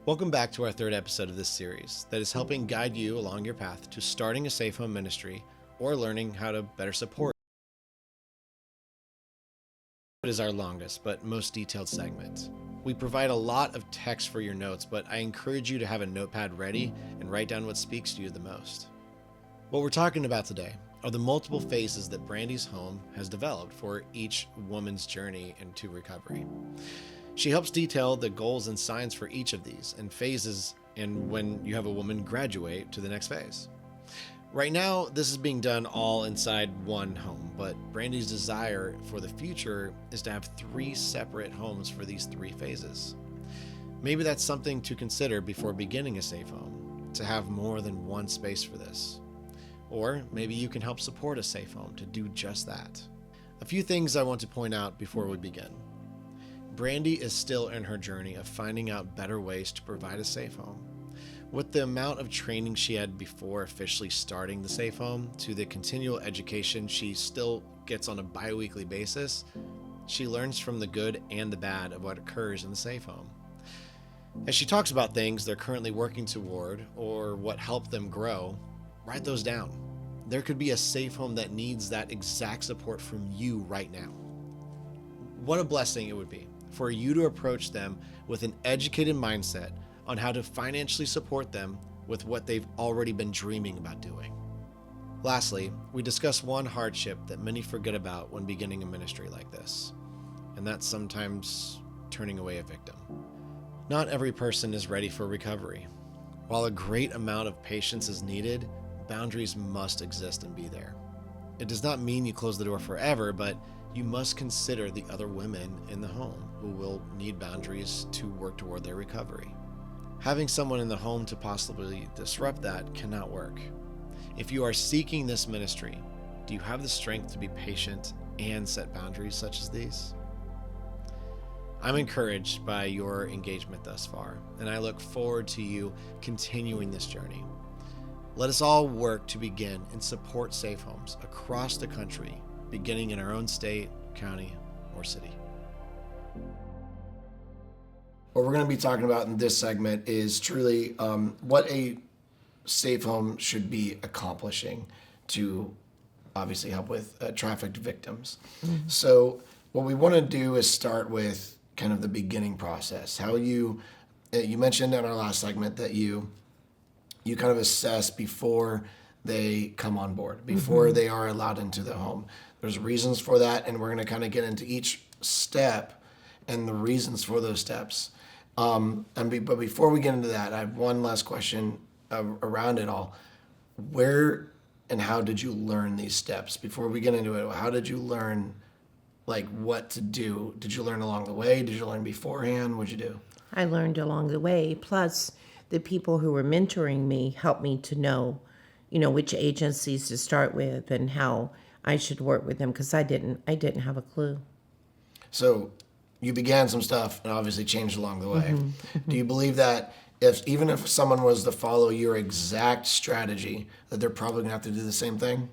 Welcome back to our third episode of this series that is helping guide you along your path to starting a safe home ministry or learning how to better support. It is our longest but most detailed segment. We provide a lot of text for your notes, but I encourage you to have a notepad ready and write down what speaks to you the most. What we're talking about today are the multiple phases that Brandy's home has developed for each woman's journey into recovery. She helps detail the goals and signs for each of these and phases and when you have a woman graduate to the next phase. Right now, this is being done all inside one home, but Brandy's desire for the future is to have 3 separate homes for these 3 phases. Maybe that's something to consider before beginning a safe home, to have more than one space for this. Or maybe you can help support a safe home to do just that. A few things I want to point out before we begin. Brandy is still in her journey of finding out better ways to provide a safe home. With the amount of training she had before officially starting the safe home to the continual education she still gets on a bi-weekly basis, she learns from the good and the bad of what occurs in the safe home. As she talks about things they're currently working toward or what helped them grow, write those down. There could be a safe home that needs that exact support from you right now. What a blessing it would be for you to approach them with an educated mindset on how to financially support them with what they've already been dreaming about doing. Lastly, we discuss one hardship that many forget about when beginning a ministry like this, and that's sometimes turning away a victim. Not every person is ready for recovery. While a great amount of patience is needed, boundaries must exist and be there. It does not mean you close the door forever, but you must consider the other women in the home who will need boundaries to work toward their recovery. Having someone in the home to possibly disrupt that cannot work. If you are seeking this ministry, do you have the strength to be patient and set boundaries such as these? I'm encouraged by your engagement thus far, and I look forward to you continuing this journey. Let us all work to begin and support safe homes across the country, beginning in our own state, county, or city. What we're going to be talking about in this segment is truly what a safe home should be accomplishing to obviously help with trafficked victims. Mm-hmm. So what we want to do is start with kind of the beginning process. How you mentioned in our last segment that you kind of assess before they come on board, before they are allowed into the home. There's reasons for that, and we're going to kind of get into each step and the reasons for those steps. But before we get into that, I have one last question around it all. Where and how did you learn these steps? Before we get into it, how did you learn what to do? Did you learn along the way? Did you learn beforehand? What'd you do? I learned along the way. Plus, the people who were mentoring me helped me to know, which agencies to start with and how I should work with them, because I didn't have a clue. So you began some stuff and obviously changed along the way. Do you believe that even if someone was to follow your exact strategy, that they're probably going to have to do the same thing?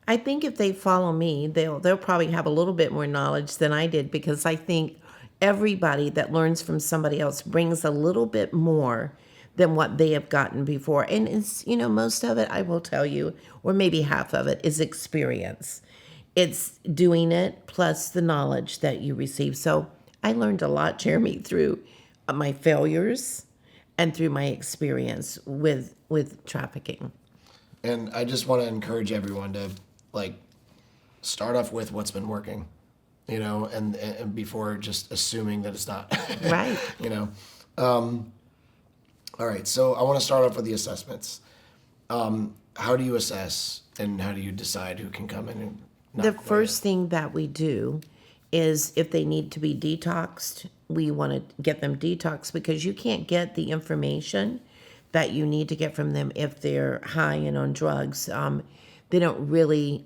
I think if they follow me, they'll probably have a little bit more knowledge than I did, because I think everybody that learns from somebody else brings a little bit more than what they have gotten before. And it's, most of it, I will tell you, or maybe half of it, is experience. It's doing it plus the knowledge that you receive. So I learned a lot, Jeremy, through my failures and through my experience with trafficking. And I just want to encourage everyone to start off with what's been working, and before just assuming that it's not. Right. All right, so I want to start off with the assessments. How do you assess and how do you decide who can come in and not The first thing that we do is if they need to be detoxed, we want to get them detoxed, because you can't get the information that you need to get from them if they're high and on drugs. They don't really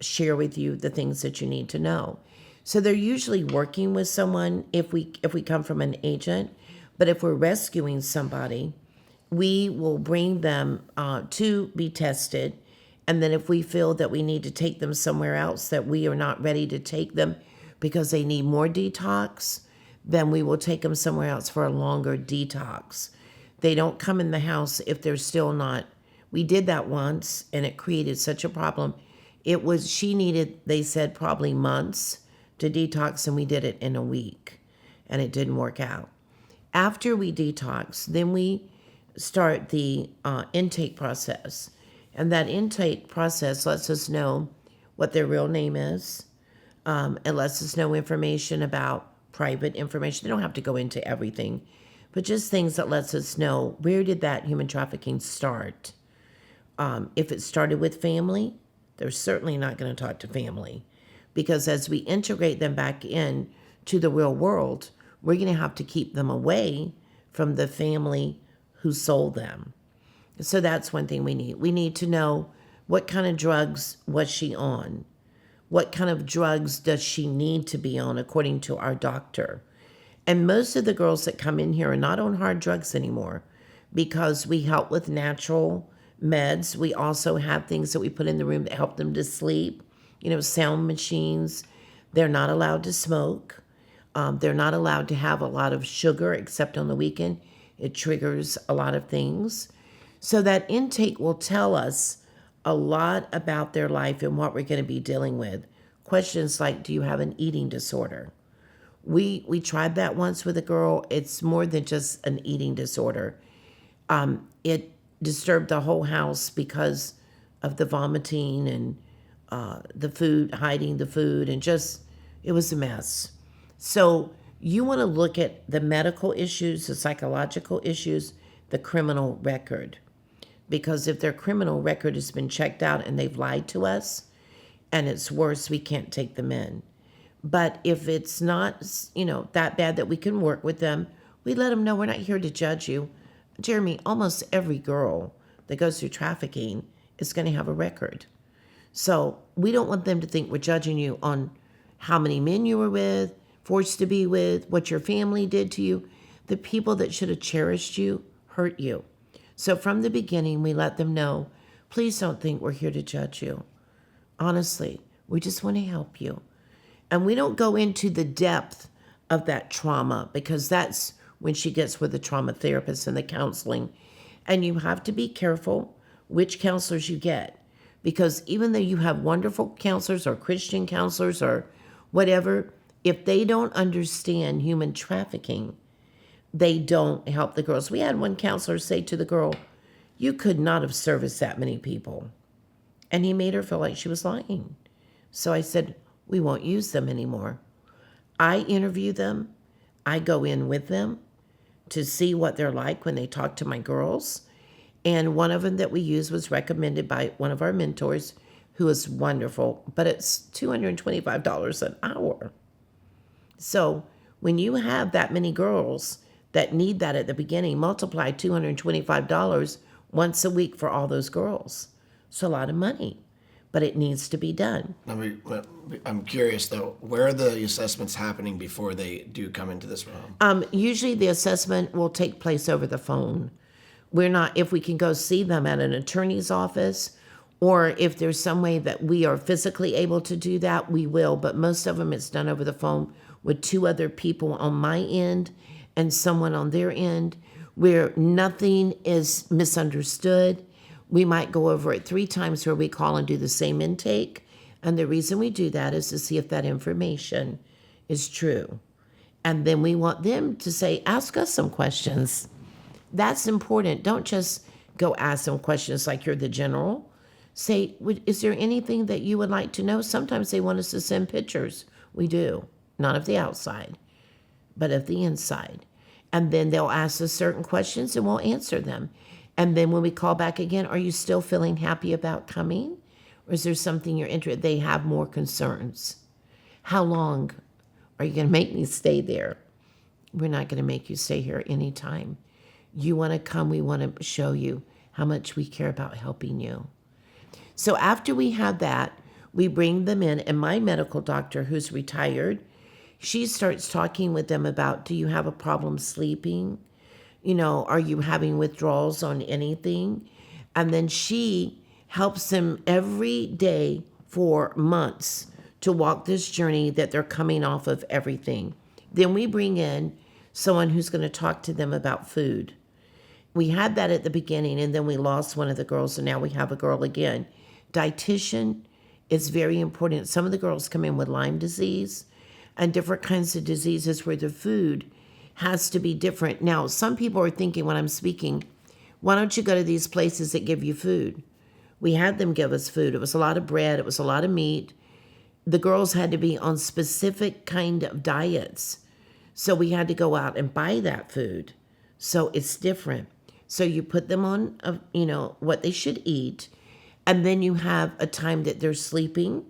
share with you the things that you need to know. So they're usually working with someone if we come from an agent. But if we're rescuing somebody, we will bring them to be tested. And then if we feel that we need to take them somewhere else, that we are not ready to take them because they need more detox, then we will take them somewhere else for a longer detox. They don't come in the house if they're still not. We did that once and it created such a problem. She needed, they said, probably months to detox, and we did it in a week and it didn't work out. After we detox, then we start the intake process. And that intake process lets us know what their real name is. It lets us know information about private information. They don't have to go into everything, but just things that lets us know, where did that human trafficking start? If it started with family, they're certainly not going to talk to family, because as we integrate them back in to the real world, we're going to have to keep them away from the family who sold them. So that's one thing we need. We need to know, what kind of drugs was she on? What kind of drugs does she need to be on according to our doctor? And most of the girls that come in here are not on hard drugs anymore, because we help with natural meds. We also have things that we put in the room that help them to sleep, sound machines. They're not allowed to smoke. They're not allowed to have a lot of sugar except on the weekend. It triggers a lot of things. So that intake will tell us a lot about their life and what we're going to be dealing with. Questions like, do you have an eating disorder? We tried that once with a girl. It's more than just an eating disorder. It disturbed the whole house because of the vomiting and the food, hiding the food, and it was a mess. So you want to look at the medical issues, the psychological issues, the criminal record. Because if their criminal record has been checked out and they've lied to us, and it's worse, we can't take them in. But if it's not, that bad that we can work with them, we let them know we're not here to judge you. Jeremy, almost every girl that goes through trafficking is going to have a record. So we don't want them to think we're judging you on how many men you were with, forced to be with, what your family did to you. The people that should have cherished you hurt you. So from the beginning, we let them know, please don't think we're here to judge you. Honestly, we just want to help you. And we don't go into the depth of that trauma, because that's when she gets with the trauma therapist and the counseling. And you have to be careful which counselors you get, because even though you have wonderful counselors or Christian counselors or whatever, if they don't understand human trafficking, they don't help the girls. We had one counselor say to the girl, you could not have serviced that many people. And he made her feel like she was lying. So I said, we won't use them anymore. I interview them. I go in with them to see what they're like when they talk to my girls. And one of them that we used was recommended by one of our mentors, who is wonderful, but it's $225 an hour. So when you have that many girls that need that at the beginning, multiply $225 once a week for all those girls. It's a lot of money, but it needs to be done. I'm curious though, where are the assessments happening before they do come into this realm? Usually the assessment will take place over the phone. If we can go see them at an attorney's office, or if there's some way that we are physically able to do that, we will. But most of them, it's done over the phone with two other people on my end and someone on their end, where nothing is misunderstood. We might go over it 3 times where we call and do the same intake. And the reason we do that is to see if that information is true. And then we want them to say, ask us some questions. That's important. Don't just go ask them questions like you're the general. Say, is there anything that you would like to know? Sometimes they want us to send pictures. We do. Not of the outside, but of the inside. And then they'll ask us certain questions and we'll answer them. And then when we call back again, are you still feeling happy about coming? Or is there something you're interested in? They have more concerns. How long are you going to make me stay there? We're not going to make you stay here anytime. You want to come, we want to show you how much we care about helping you. So after we have that, we bring them in, and my medical doctor, who's retired, she starts talking with them about, do you have a problem sleeping? Are you having withdrawals on anything? And then she helps them every day for months to walk this journey that they're coming off of everything. Then we bring in someone who's going to talk to them about food. We had that at the beginning, and then we lost one of the girls, and now we have a girl again. Dietitian is very important. Some of the girls come in with Lyme disease and different kinds of diseases where the food has to be different. Now, some people are thinking when I'm speaking, why don't you go to these places that give you food? We had them give us food. It was a lot of bread. It was a lot of meat. The girls had to be on specific kind of diets. So we had to go out and buy that food. So it's different. So you put them on, what they should eat. And then you have a time that they're sleeping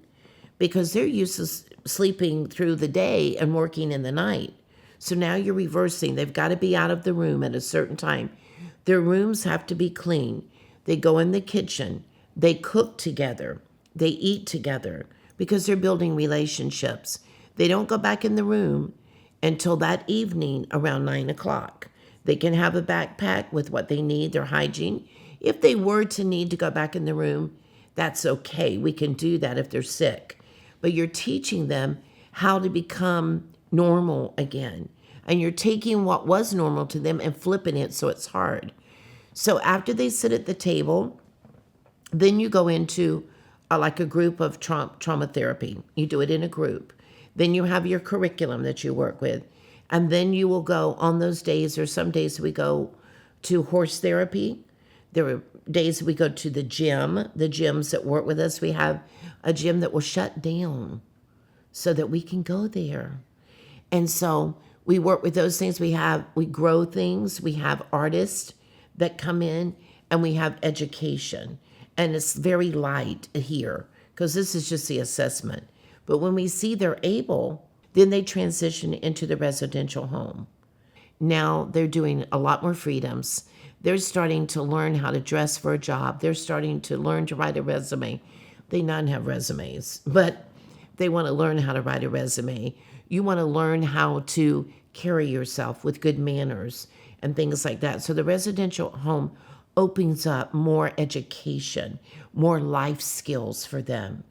because they're used to sleeping through the day and working in the night. So now you're reversing. They've got to be out of the room at a certain time. Their rooms have to be clean. They go in the kitchen. They cook together. They eat together because they're building relationships. They don't go back in the room until that evening around 9 o'clock. They can have a backpack with what they need, their hygiene. If they were to need to go back in the room, that's okay. We can do that if they're sick. But you're teaching them how to become normal again. And you're taking what was normal to them and flipping it so it's hard. So after they sit at the table, then you go into like a group of trauma therapy. You do it in a group. Then you have your curriculum that you work with. And then you will go on those days, or some days we go to horse therapy. There are days we go to the gyms that work with us. We have a gym that will shut down so that we can go there. And so we work with those things. We grow things. We have artists that come in, and we have education. And it's very light here because this is just the assessment. But when we see they're able, then they transition into the residential home. Now they're doing a lot more freedoms. They're starting to learn how to dress for a job. They're starting to learn to write a resume. They not have resumes, but they want to learn how to write a resume. You want to learn how to carry yourself with good manners and things like that. So the residential home opens up more education, more life skills for them.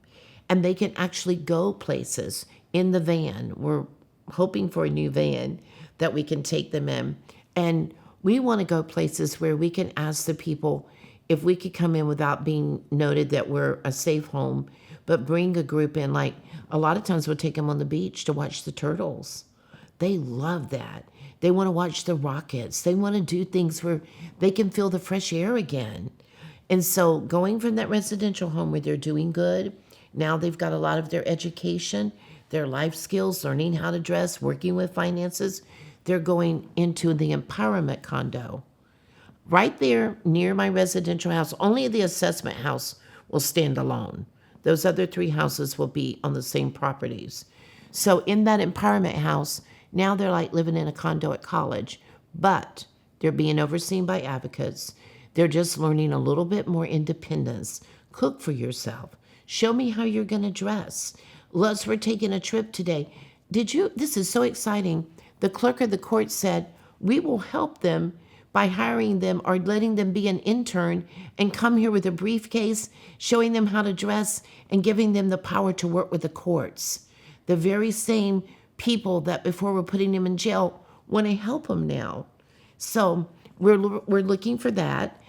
And they can actually go places in the van. We're hoping for a new van that we can take them in. And we want to go places where we can ask the people if we could come in without being noted that we're a safe home, but bring a group in. Like a lot of times we'll take them on the beach to watch the turtles. They love that. They want to watch the rockets. They want to do things where they can feel the fresh air again. And so going from that residential home where they're doing good, now they've got a lot of their education, their life skills, learning how to dress, working with finances. They're going into the empowerment condo. Right there near my residential house, only the assessment house will stand alone. Those other 3 houses will be on the same properties. So in that empowerment house, now they're like living in a condo at college, but they're being overseen by advocates. They're just learning a little bit more independence. Cook for yourself. Show me how you're going to dress. We're taking a trip today. This is so exciting. The clerk of the court said, we will help them by hiring them or letting them be an intern and come here with a briefcase, showing them how to dress and giving them the power to work with the courts. The very same people that before were putting them in jail want to help them now. So we're looking for that,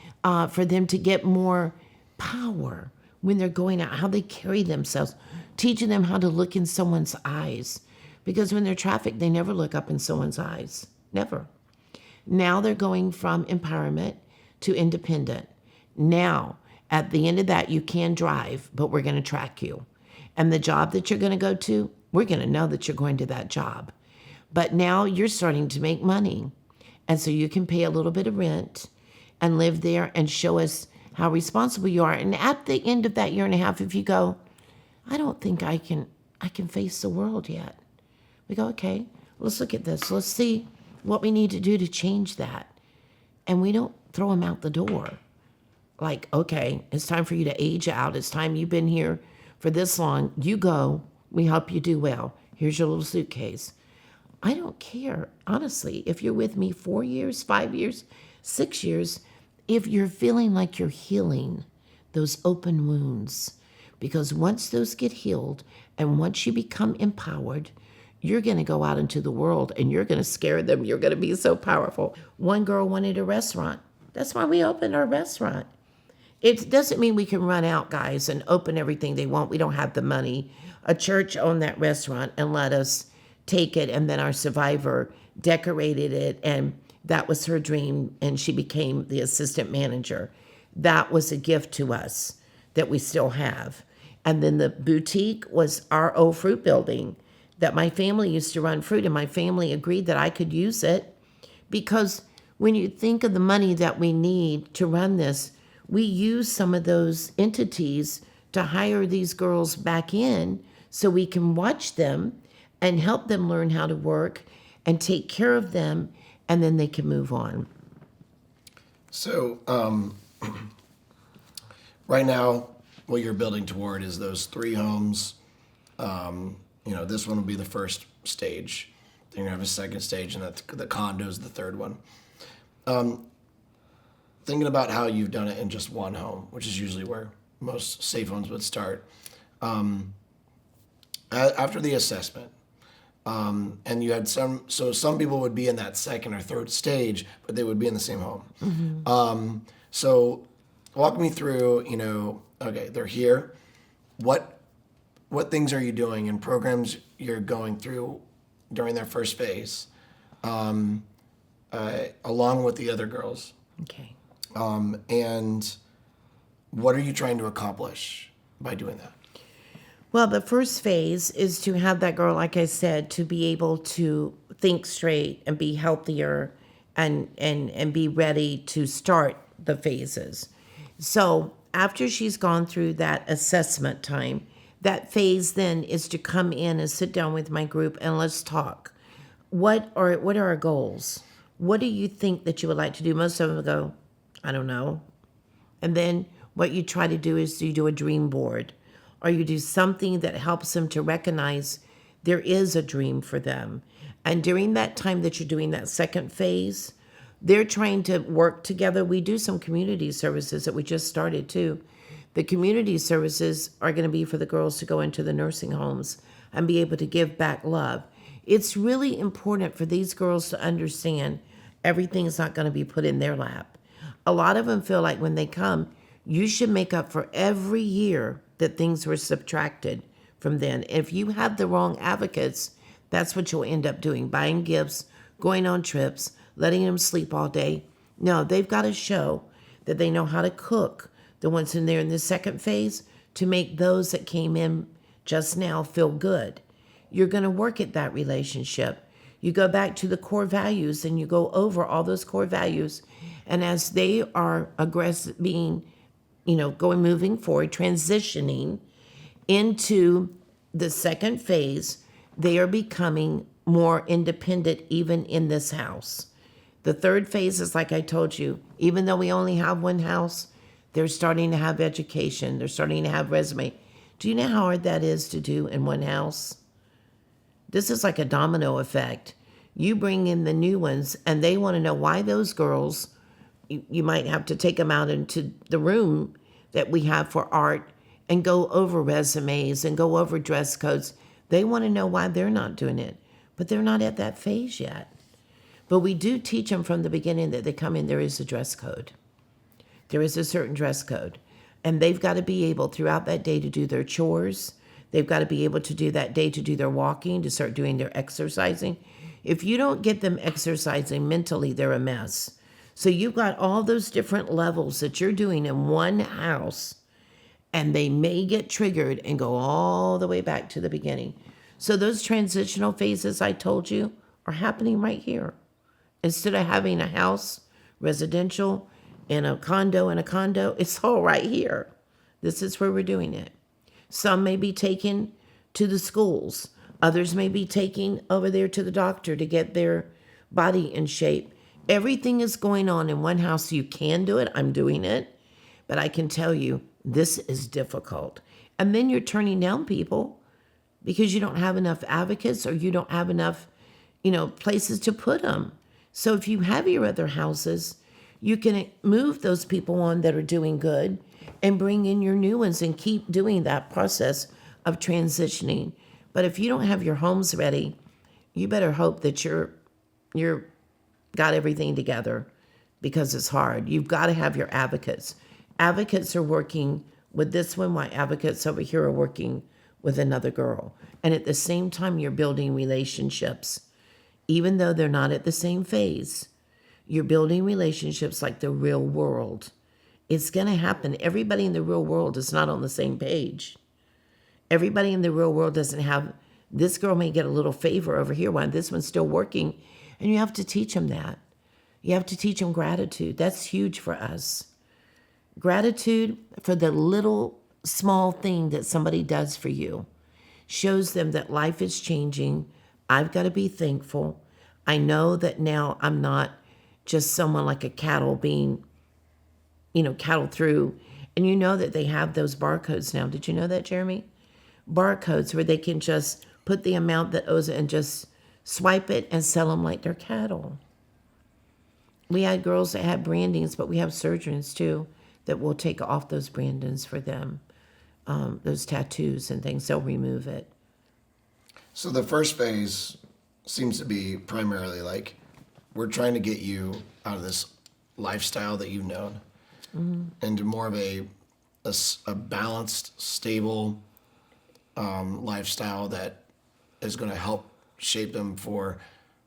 for them to get more power when they're going out, how they carry themselves, teaching them how to look in someone's eyes. Because when they're trafficked, they never look up in someone's eyes. Never. Now they're going from empowerment to independent. Now, at the end of that, you can drive, but we're going to track you. And the job that you're going to go to, we're going to know that you're going to that job. But now you're starting to make money. And so you can pay a little bit of rent and live there and show us how responsible you are. And at the end of that year and a half, if you go, I don't think I can face the world yet. We go, okay, let's look at this. Let's see what we need to do to change that. And we don't throw them out the door. Like, okay, it's time for you to age out. It's time you've been here for this long. You go. We help you do well. Here's your little suitcase. I don't care, honestly, if you're with me 4 years, 5 years, 6 years, if you're feeling like you're healing those open wounds. Because once those get healed and once you become empowered, you're going to go out into the world and you're going to scare them. You're going to be so powerful. One girl wanted a restaurant. That's why we opened our restaurant. It doesn't mean we can run out, guys, and open everything they want. We don't have the money. A church owned that restaurant and let us take it, and then our survivor decorated it, and that was her dream, and she became the assistant manager. That was a gift to us that we still have. And then the boutique was our old fruit building that my family used to run fruit, and my family agreed that I could use it because when you think of the money that we need to run this, we use some of those entities to hire these girls back in so we can watch them and help them learn how to work and take care of them, and then they can move on. So, right now, what you're building toward is those 3 homes. This one will be the first stage. Then you're gonna have a second stage, and the condo's the third one. Thinking about how you've done it in just one home, which is usually where most safe homes would start. After the assessment, and you had some people would be in that second or third stage, but they would be in the same home. Mm-hmm. So walk me through, okay, they're here. What things are you doing and programs you're going through during their first phase, along with the other girls? Okay. And what are you trying to accomplish by doing that? Well, the first phase is to have that girl, like I said, to be able to think straight and be healthier and be ready to start the phases. So after she's gone through that assessment time, that phase then is to come in and sit down with my group and let's talk. What are our goals? What do you think that you would like to do? Most of them go, I don't know. And then what you try to do is you do a dream board, or you do something that helps them to recognize there is a dream for them. And during that time that you're doing that second phase, they're trying to work together. We do some community services that we just started too. The community services are going to be for the girls to go into the nursing homes and be able to give back love. It's really important for these girls to understand everything's not going to be put in their lap. A lot of them feel like when they come, you should make up for every year that things were subtracted from then. If you have the wrong advocates, that's what you'll end up doing, buying gifts, going on trips, letting them sleep all day. No, they've got to show that they know how to cook, the ones in there in the second phase, to make those that came in just now feel good. You're going to work at that relationship. You go back to the core values and you go over all those core values. And as they are aggressive, moving forward, transitioning into the second phase, they are becoming more independent even in this house. The third phase is, like I told you, even though we only have one house, they're starting to have education. They're starting to have resume. Do you know how hard that is to do in one house? This is like a domino effect. You bring in the new ones, and they want to know why those girls, you might have to take them out into the room that we have for art and go over resumes and go over dress codes. They want to know why they're not doing it, but they're not at that phase yet. But we do teach them from the beginning that they come in, there is a dress code. There is a certain dress code. And they've got to be able throughout that day to do their chores. They've got to be able to do that day to do their walking, to start doing their exercising. If you don't get them exercising mentally, they're a mess. So you've got all those different levels that you're doing in one house, and they may get triggered and go all the way back to the beginning. So those transitional phases I told you are happening right here. Instead of having a house, residential, and a condo, it's all right here. This is where we're doing it. Some may be taken to the schools. Others may be taken over there to the doctor to get their body in shape. Everything is going on in one house. You can do it. I'm doing it. But I can tell you, this is difficult. And then you're turning down people because you don't have enough advocates or you don't have enough, places to put them. So if you have your other houses, you can move those people on that are doing good and bring in your new ones and keep doing that process of transitioning. But if you don't have your homes ready, you better hope that you're got everything together, because it's hard. You've got to have your advocates. Advocates are working with this one, while advocates over here are working with another girl. And at the same time, you're building relationships. Even though they're not at the same phase, you're building relationships like the real world. It's going to happen. Everybody in the real world is not on the same page. Everybody in the real world doesn't have, this girl may get a little favor over here while this one's still working, and you have to teach them that. You have to teach them gratitude. That's huge for us. Gratitude for the little small thing that somebody does for you shows them that life is changing. I've got to be thankful. I know that now I'm not just someone like a cattle being, cattle through. And you know that they have those barcodes now. Did you know that, Jeremy? Barcodes where they can just put the amount that owes it and just swipe it and sell them like they're cattle. We had girls that had brandings, but we have surgeons too that will take off those brandings for them, those tattoos and things. They'll remove it. So the first phase seems to be primarily like, we're trying to get you out of this lifestyle that you've known into more of a balanced, stable lifestyle that is going to help shape them for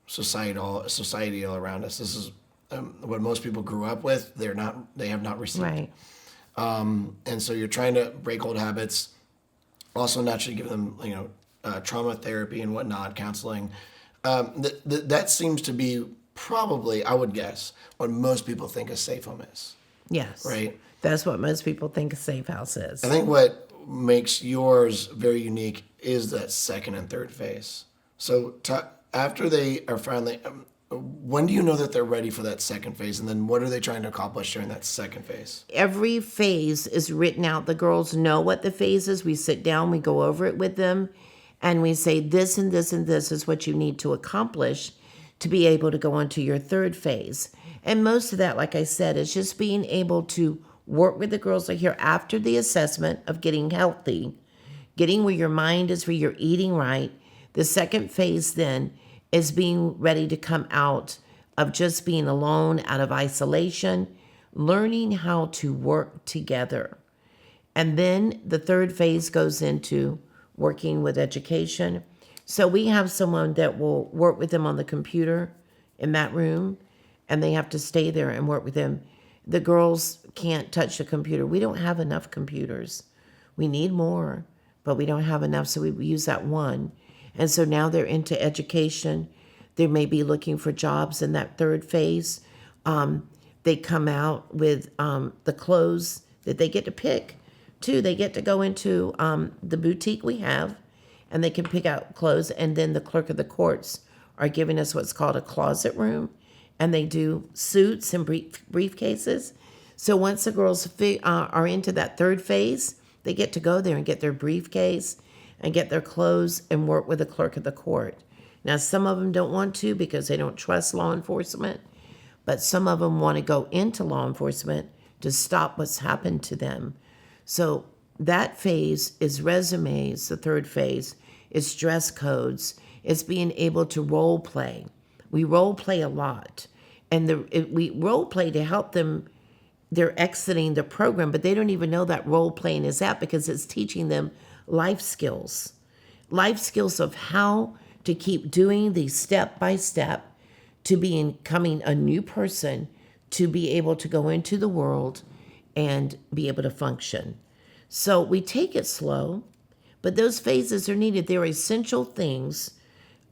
society all around us. This is what most people grew up with. They have not received. Right. And so you're trying to break old habits, also naturally give them, trauma therapy and whatnot, counseling. That seems to be probably, I would guess, what most people think a safe home is. Yes. Right? That's what most people think a safe house is. I think what makes yours very unique is that second and third phase. So after they are finally, when do you know that they're ready for that second phase? And then what are they trying to accomplish during that second phase? Every phase is written out. The girls know what the phase is. We sit down, we go over it with them, and we say this and this and this is what you need to accomplish to be able to go on to your third phase. And most of that, like I said, is just being able to work with the girls that are here after the assessment of getting healthy, getting where your mind is, where you're eating right. The second phase then is being ready to come out of just being alone, out of isolation, learning how to work together. And then the third phase goes into working with education. So we have someone that will work with them on the computer in that room, and they have to stay there and work with them. The girls can't touch the computer. We don't have enough computers. We need more, but we don't have enough, so we use that one. And so now they're into education. They may be looking for jobs in that third phase. They come out with the clothes that they get to pick, too. They get to go into the boutique we have, and they can pick out clothes. And then the clerk of the courts are giving us what's called a closet room, and they do suits and briefcases. So once the girls are into that third phase, they get to go there and get their briefcase and get their clothes and work with the clerk of the court. Now, some of them don't want to because they don't trust law enforcement, but some of them want to go into law enforcement to stop what's happened to them. So that phase is resumes. The third phase is dress codes. It's being able to role play. We role play a lot, and we role play to help them. They're exiting the program, but they don't even know that role playing is that, because it's teaching them life skills of how to keep doing these step by step to becoming a new person, to be able to go into the world and be able to function. So we take it slow, but those phases are needed. They're essential things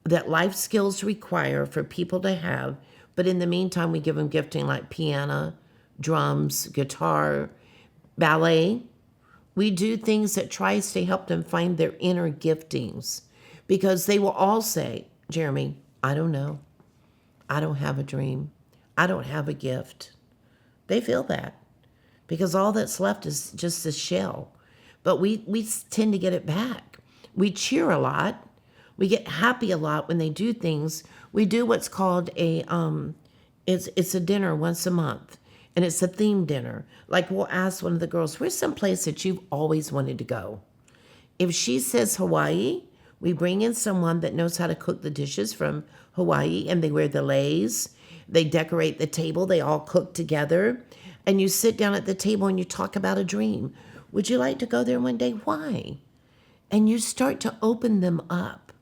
that life skills require for people to have. But in the meantime, we give them gifting like piano, drums, guitar, ballet. We do things that tries to help them find their inner giftings, because they will all say, Jeremy, I don't know. I don't have a dream. I don't have a gift. They feel that because all that's left is just a shell. But we tend to get it back. We cheer a lot. We get happy a lot when they do things. We do what's called it's a dinner once a month. And it's a theme dinner. Like we'll ask one of the girls, where's some place that you've always wanted to go? If she says Hawaii, We bring in someone that knows how to cook the dishes from Hawaii, and they wear the leis. They decorate the table. They all cook together. And you sit down at the table and you talk about a dream. Would you like to go there one day? Why? And you start to open them up.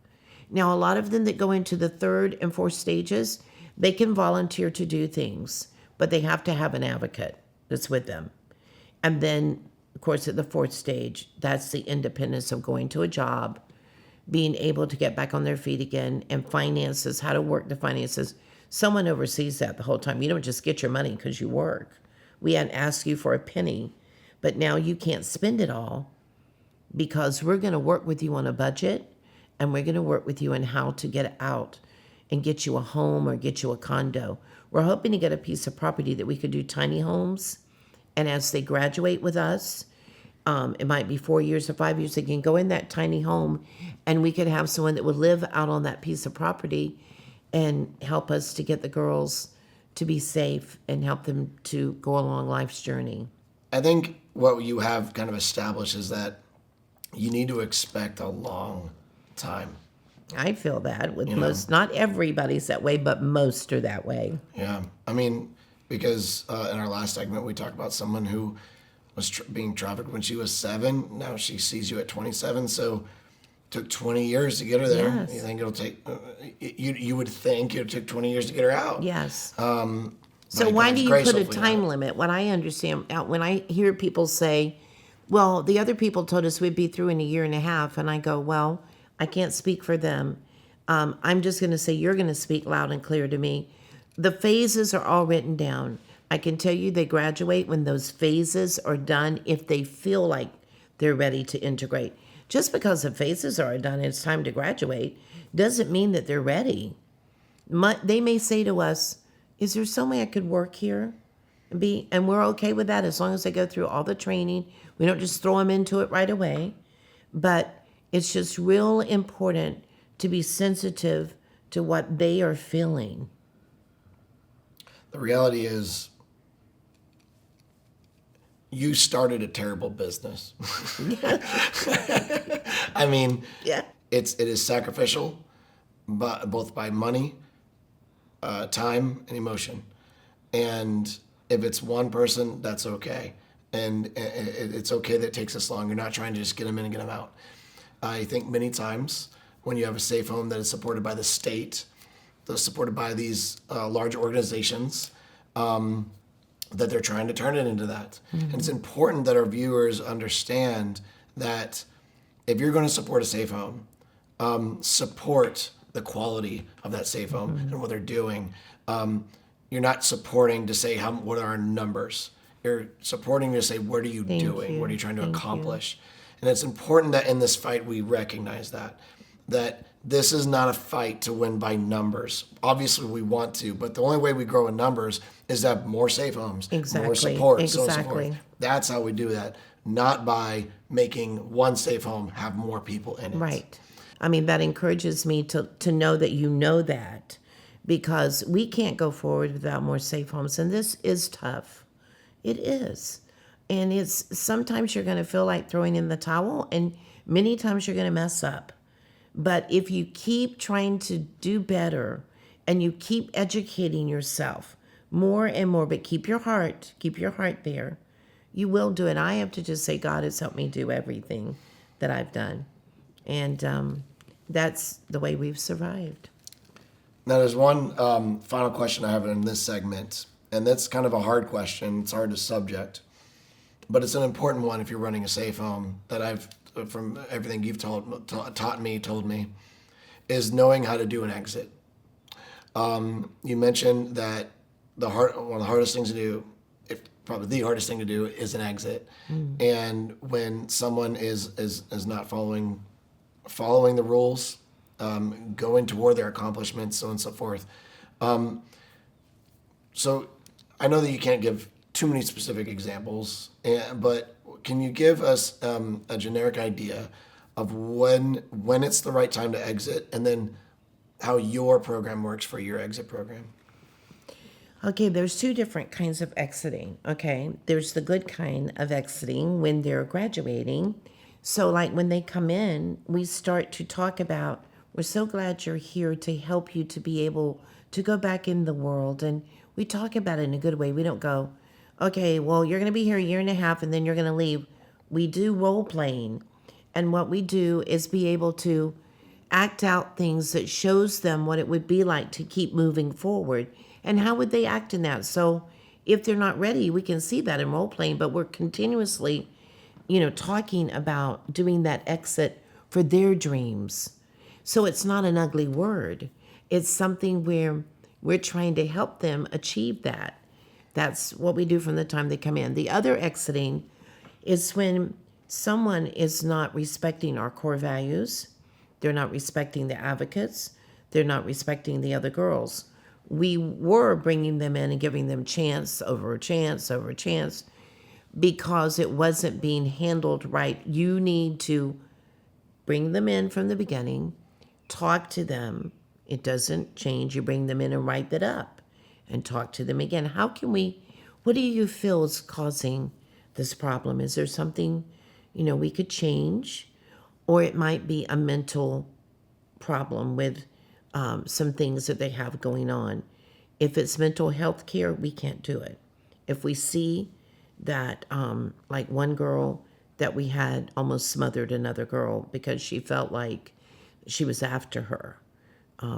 Now, a lot of them that go into the third and fourth stages, they can volunteer to do things, but they have to have an advocate that's with them. And then, of course, at the fourth stage, that's the independence of going to a job, being able to get back on their feet again, and finances, how to work the finances. Someone oversees that the whole time. You don't just get your money because you work. We hadn't asked you for a penny, but now you can't spend it all because we're going to work with you on a budget, and we're going to work with you on how to get out and get you a home or get you a condo. We're hoping to get a piece of property that we could do tiny homes. And as they graduate with us, it might be 4 years or 5 years, they can go in that tiny home, and we could have someone that would live out on that piece of property and help us to get the girls to be safe and help them to go along life's journey. I think what you have kind of established is that you need to expect a long time. I feel that with most, not everybody's that way, but most are that way. Yeah. I mean, because in our last segment, we talked about someone who was being trafficked when she was 7. Now she sees you at 27. So took 20 years to get her there. Yes. You think it'll take, you would think it took 20 years to get her out. Yes. By So why God's do you grace, put a hopefully time not. limit? What I understand, when I hear people say, well, the other people told us we'd be through in a year and a half, and I go, well, I can't speak for them. I'm just going to say you're going to speak loud and clear to me. The phases are all written down. I can tell you they graduate when those phases are done if they feel like they're ready to integrate. Just because the phases are done and it's time to graduate doesn't mean that they're ready. They may say to us, is there some way I could work here? And we're okay with that as long as they go through all the training. We don't just throw them into it right away. But it's just real important to be sensitive to what they are feeling. The reality is, you started a terrible business. I mean, Yeah. it is sacrificial, but both by money, time, and emotion. And if it's one person, that's okay. And it's okay that it takes this long. You're not trying to just get them in and get them out. I think many times when you have a safe home that is supported by the state, that's supported by these large organizations, that they're trying to turn it into that. And it's important that our viewers understand that if you're going to support a safe home, support the quality of that safe home and what they're doing. You're not supporting to say what are our numbers. You're supporting to say, what are you doing? you. What are you trying to Thank accomplish? And it's important that in this fight we recognize that this is not a fight to win by numbers. Obviously we want to, but the only way we grow in numbers is to have more safe homes, more Exactly. support, so on and so Exactly. forth. That's how we do that, not by making one safe home have more people in it. Right. I mean, that encourages me to know that you know that, because we can't go forward without more safe homes. And this is tough. It is. And it's sometimes you're going to feel like throwing in the towel, and many times you're going to mess up. But if you keep trying to do better and you keep educating yourself more and more, but keep your heart there, you will do it. I have to just say, God has helped me do everything that I've done. And that's the way we've survived. Now, there's one final question I have in this segment, and that's kind of a hard question. It's hard to subject, but it's an important one if you're running a safe home that I've, from everything you've told me, is knowing how to do an exit. You mentioned that one of the hardest things to do, probably the hardest thing to do, is an exit. And when someone is not following the rules, going toward their accomplishments, so on and so forth. So I know that you can't give too many specific examples, but can you give us a generic idea of when it's the right time to exit, and then how your program works for your exit program? Okay, there's two different kinds of exiting. Okay, there's the good kind of exiting when they're graduating. So, like when they come in, we start to talk about, we're so glad you're here to help you to be able to go back in the world. And we talk about it in a good way. We don't go, okay, well, you're going to be here a year and a half and then you're going to leave. We do role playing. And what we do is be able to act out things that shows them what it would be like to keep moving forward and how would they act in that. So if they're not ready, we can see that in role playing, but we're continuously, talking about doing that exit for their dreams. So it's not an ugly word. It's something where we're trying to help them achieve that. That's what we do from the time they come in. The other exiting is when someone is not respecting our core values. They're not respecting the advocates. They're not respecting the other girls. We were bringing them in and giving them chance over chance over chance because it wasn't being handled right. You need to bring them in from the beginning, talk to them. It doesn't change. You bring them in and write that up and talk to them again. What do you feel is causing this problem? Is there something, we could change? Or it might be a mental problem with some things that they have going on. If it's mental health care, we can't do it. If we see that, like one girl that we had almost smothered another girl because she felt like she was after her,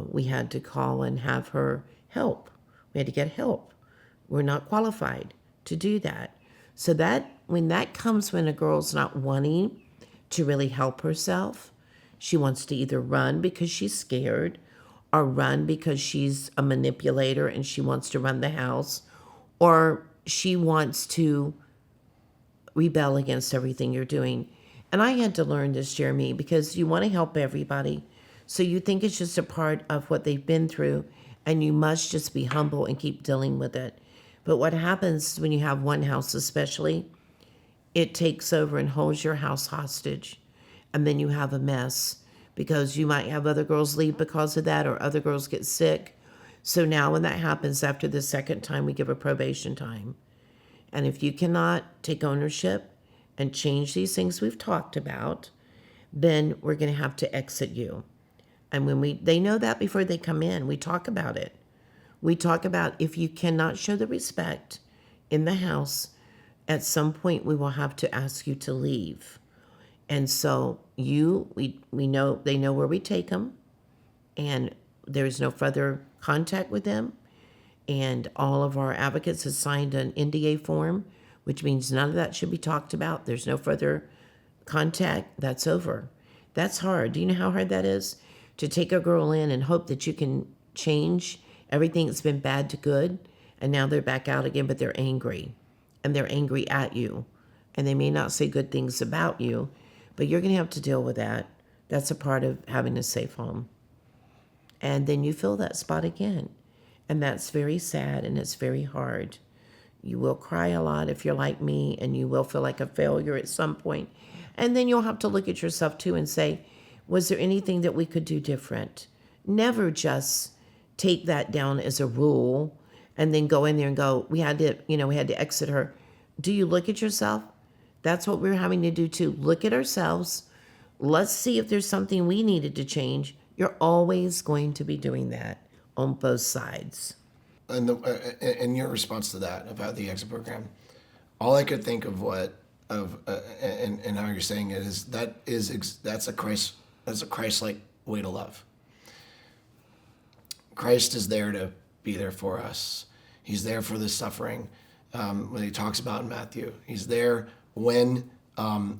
we had to call and have her help. We had to get help. We're not qualified to do that. So when a girl's not wanting to really help herself, she wants to either run because she's scared or run because she's a manipulator and she wants to run the house, or she wants to rebel against everything you're doing. And I had to learn this, Jeremy, because you want to help everybody. So you think it's just a part of what they've been through and you must just be humble and keep dealing with it. But what happens when you have one house especially, it takes over and holds your house hostage. And then you have a mess because you might have other girls leave because of that or other girls get sick. So now when that happens after the second time, we give a probation time. And if you cannot take ownership and change these things we've talked about, then we're going to have to exit you. And they know that before they come in, we talk about it. We talk about if you cannot show the respect in the house, at some point we will have to ask you to leave. And so we know, they know where we take them, and there's no further contact with them. And all of our advocates have signed an NDA form, which means none of that should be talked about. There's no further contact. That's over. That's hard. Do you know how hard that is? To take a girl in and hope that you can change everything that's been bad to good, and now they're back out again, but they're angry. And they're angry at you. And they may not say good things about you, but you're going to have to deal with that. That's a part of having a safe home. And then you fill that spot again. And that's very sad and it's very hard. You will cry a lot if you're like me, and you will feel like a failure at some point. And then you'll have to look at yourself too and say, was there anything that we could do different? Never just take that down as a rule and then go in there and go, we had to exit her. Do you look at yourself? That's what we're having to do too. Look at ourselves. Let's see if there's something we needed to change. You're always going to be doing that on both sides. And in your response to that about the exit program, all I could think of and how you're saying it is that's a Christ-like way to love. Christ is there to be there for us. He's there for the suffering. When he talks about in Matthew, he's there when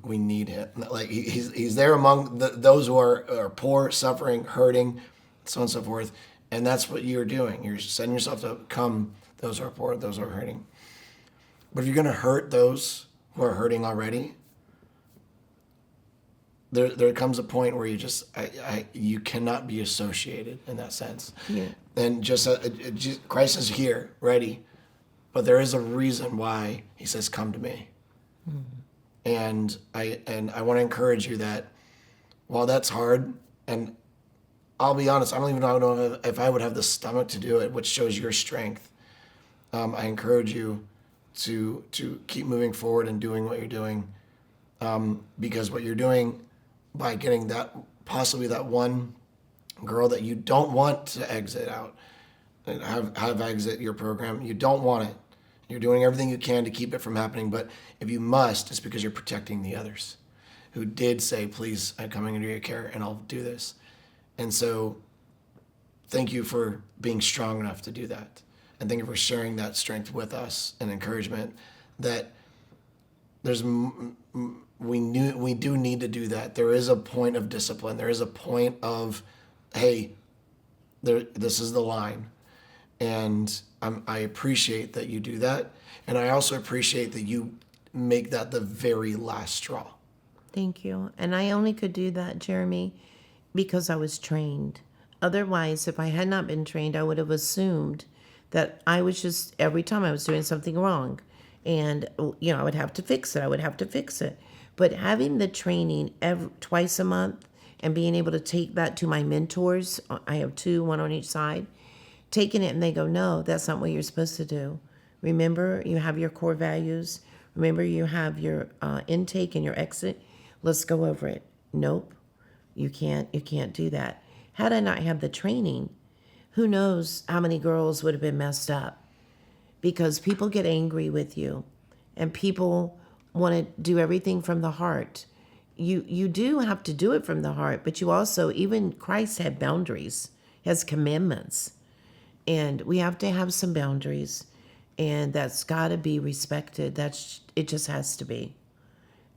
we need him. Like he's there among those who are poor, suffering, hurting, so on and so forth. And that's what you're doing. You're setting yourself to come those who are poor, those who are hurting. But if you're going to hurt those who are hurting already, there comes a point where you cannot be associated in that sense. Yeah. And Christ is here, ready, but there is a reason why he says, "Come to me." Mm-hmm. And I want to encourage you that while that's hard, and I'll be honest, I don't even know if I would have the stomach to do it, which shows your strength. I encourage you to keep moving forward and doing what you're doing. because what you're doing by getting that, possibly that one girl that you don't want to exit out and have exit your program, you don't want it. You're doing everything you can to keep it from happening, but if you must, it's because you're protecting the others who did say, please, I'm coming into your care and I'll do this. And so thank you for being strong enough to do that. And thank you for sharing that strength with us and encouragement that we do need to do that. There is a point of discipline. There is a point of, hey, this is the line. And I appreciate that you do that. And I also appreciate that you make that the very last straw. Thank you. And I only could do that, Jeremy, because I was trained. Otherwise, if I had not been trained, I would have assumed that I was just, every time I was doing something wrong. And, I would have to fix it. But having the training twice a month and being able to take that to my mentors, I have two, one on each side, taking it and they go, no, that's not what you're supposed to do. Remember, you have your core values. Remember, you have your intake and your exit. Let's go over it. Nope, you can't do that. Had I not had the training, who knows how many girls would have been messed up. Because people get angry with you and people want to do everything from the heart. You do have to do it from the heart, but you also, even Christ had boundaries, has commandments. And we have to have some boundaries, and that's got to be respected. It just has to be.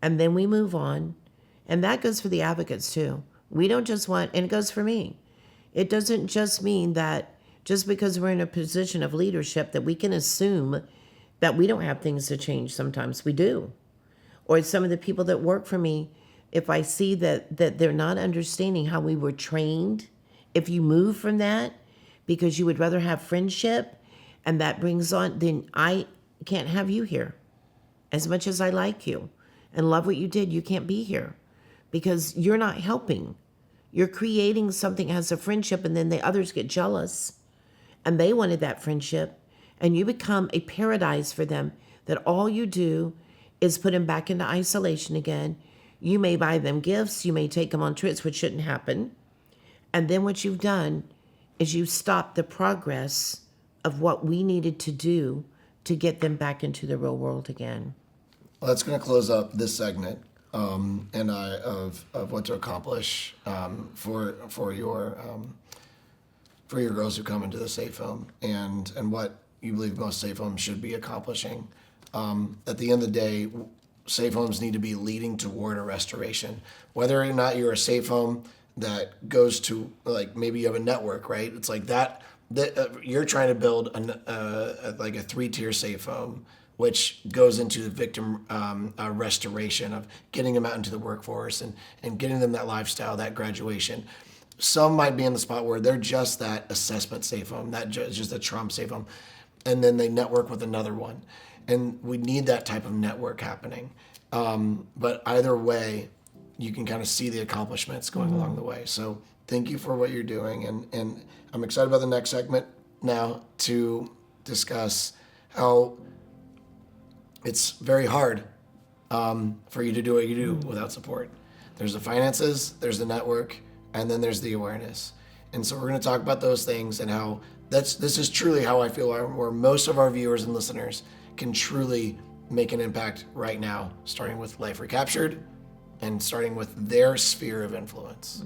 And then we move on. And that goes for the advocates too. We don't just want, and it goes for me. It doesn't just mean that just because we're in a position of leadership that we can assume that we don't have things to change. Sometimes we do. Or some of the people that work for me, if I see that they're not understanding how we were trained, if you move from that because you would rather have friendship and that brings on, then I can't have you here. As much as I like you and love what you did, you can't be here because you're not helping. You're creating something as a friendship, and then the others get jealous and they wanted that friendship, and you become a paradise for them that all you do is put them back into isolation again. You may buy them gifts, you may take them on trips, which shouldn't happen. And then what you've done is you've stopped the progress of what we needed to do to get them back into the real world again. Well, that's going to close up this segment of what to accomplish for your girls who come into the safe home and what you believe most safe homes should be accomplishing. At the end of the day, safe homes need to be leading toward a restoration. Whether or not you're a safe home that goes to, like, maybe you have a network, right? It's like that you're trying to build a 3-tier safe home, which goes into the victim restoration of getting them out into the workforce and getting them that lifestyle, that graduation. Some might be in the spot where they're just that assessment safe home, that just a trauma safe home, and then they network with another one. And we need that type of network happening. But either way, you can kind of see the accomplishments going along the way. So thank you for what you're doing. And I'm excited about the next segment now to discuss how it's very hard for you to do what you do without support. There's the finances, there's the network, and then there's the awareness. And so we're going to talk about those things and how this is truly how I feel where most of our viewers and listeners can truly make an impact right now, starting with Life Recaptured and starting with their sphere of influence.